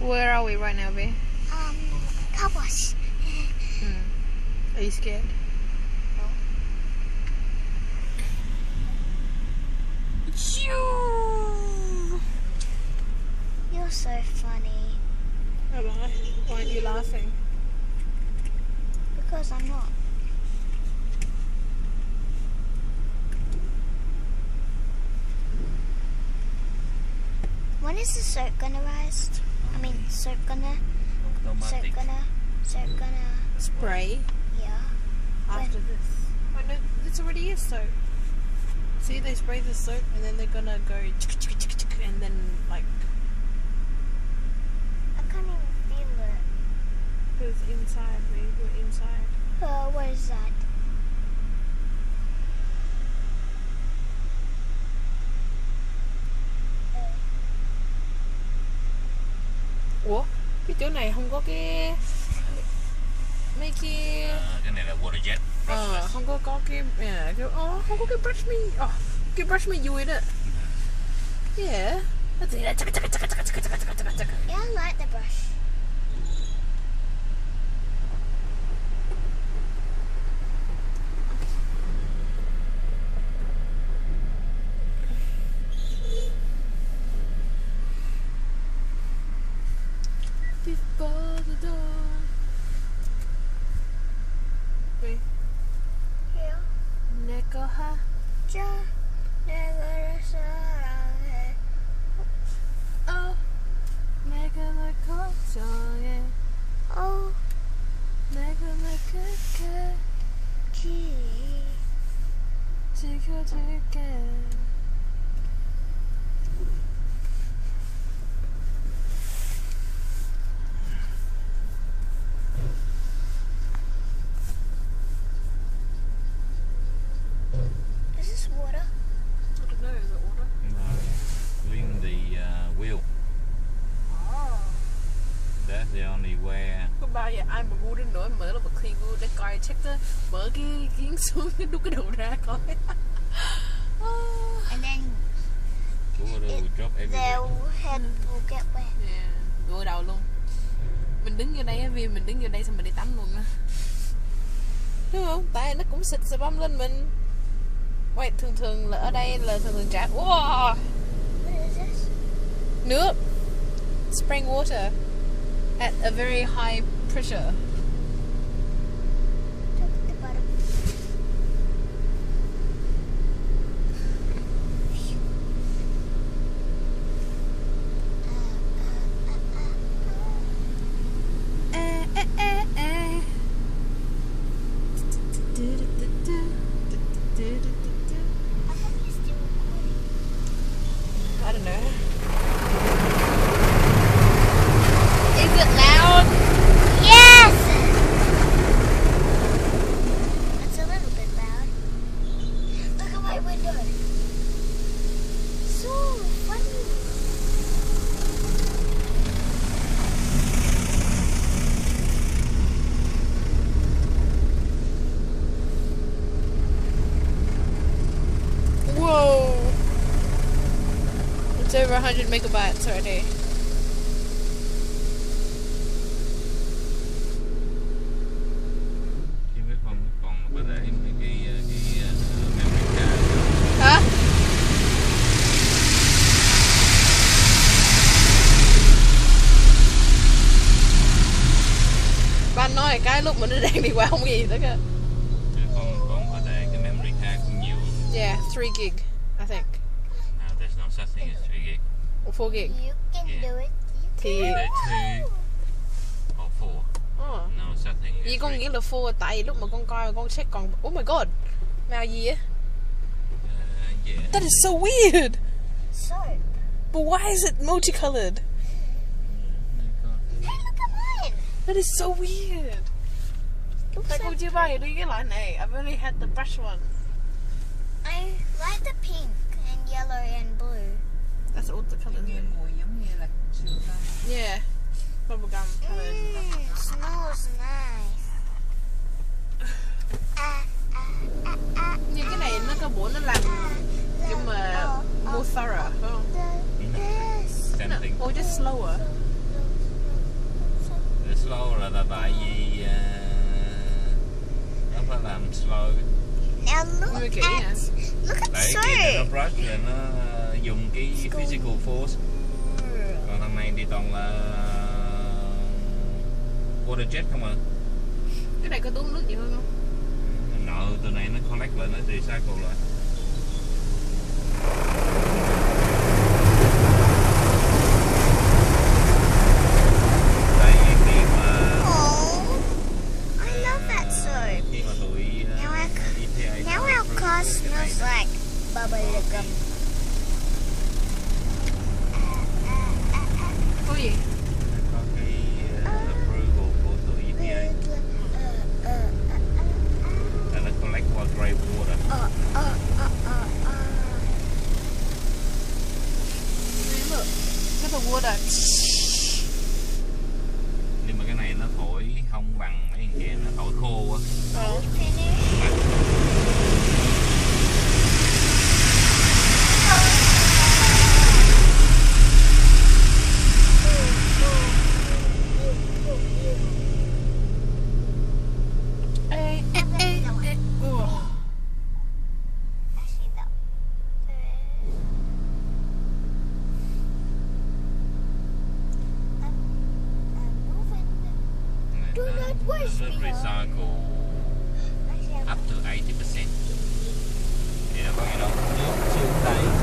Where are we right now, babe? Car wash. Are you scared? No. You're so funny. Am I? Why aren't you laughing? Because I'm not. When is the soap gonna rise? I mean, soap gonna Spray yeah. after this. Oh no, it's already is soap. See, they spray the soap and then they're gonna go and then like. I can't even feel it. Because inside, we're inside. What is that? Ủa, cái chỗ này không có cái mấy cái cái này là water jet. không có cái không có cái brush me. Cái brush me vui đó. Yeah. That's it. Yeah, I like the brush. Before the dawn. Wait. Yeah. Neko ha. Ja, never saw. Oh. Mega like hot yeah. Oh, Mega like a gee. Take. Is this water? I don't know, is it water? No, clean the wheel. Oh. That's the only way. Có bao giờ ai mà ngu đến nỗi mở là một khi ngu để coi check đó, mở cái kiến xuống đút cái đầu ra coi. And then Water will drop everywhere. their head will get wet. Yeah, gội đầu luôn. Mình đứng vô đây á, vì mình đứng vô đây xong mình đi tắm luôn á. Đúng không? Tại nó cũng xịt xà bông lên mình. Wait, thường là ở đây là thường trả. Wow. What is this? Nước. Spring water at a very high pressure. Look at the bottom. I think you're still recording. I don't know. Is it loud? Yes! It's a little bit loud. Look at my window. So funny. Whoa! It's over 100 megabytes already. Chứ biết không còn có để mấy cái memory card. Hả? Ba nói cái lúc mà nó đang đi qua không có gì tất cả. Chứ không còn có để cái memory card cũng nhiều. Yeah, 3 gig, I think. No, there's no such thing as 3 gig. Or 4 gig. You can Yeah. do it. Thì Either 2 or 4. No such thing as Vậy con 3. nghĩ là 4 tại vì lúc mà con coi con check còn oh my god. Màu gì á? Yeah. That is so weird. Soap. But why is it multicolored? Hey, look at mine. That is so weird. Looks Tại like con chưa bao giờ đi cái loại này. I've only had the brush one. I like the pink and yellow and blue. That's all the colours. Mùi giống như là sữa tươi. Yeah. Bubblegum colours. Smells nice. Nhưng cái này nó có bộ nó làm kiểu mà more thorough, phải không? Yes. Same thing. Or just slower. slow là tại vì nó phải làm slow. Now look Ui, at kỹ hả? look at Tại kia nó sir. brush rồi nó dùng cái physical force. Còn thằng này thì toàn là water jet không à. Cái này có tốn nước nhiều hơn không? Nợ từ này nó collect lại, nó recycle lại. Tại vì khi mà Oh, I love that sir. khi mà tụi EPA Now our car smells like bubblegum. Có gì? có cái approval của tụi EPA là nó collect qua grey water. Cái thùng water. Nhưng mà cái này nó thổi không bằng mấy thằng kia, nó thổi khô quá. Ê, ê, ê, ê. Ủa. Do not waste Nó me. recycle up to 80%. Thì nó có nghĩa là nước xuống đây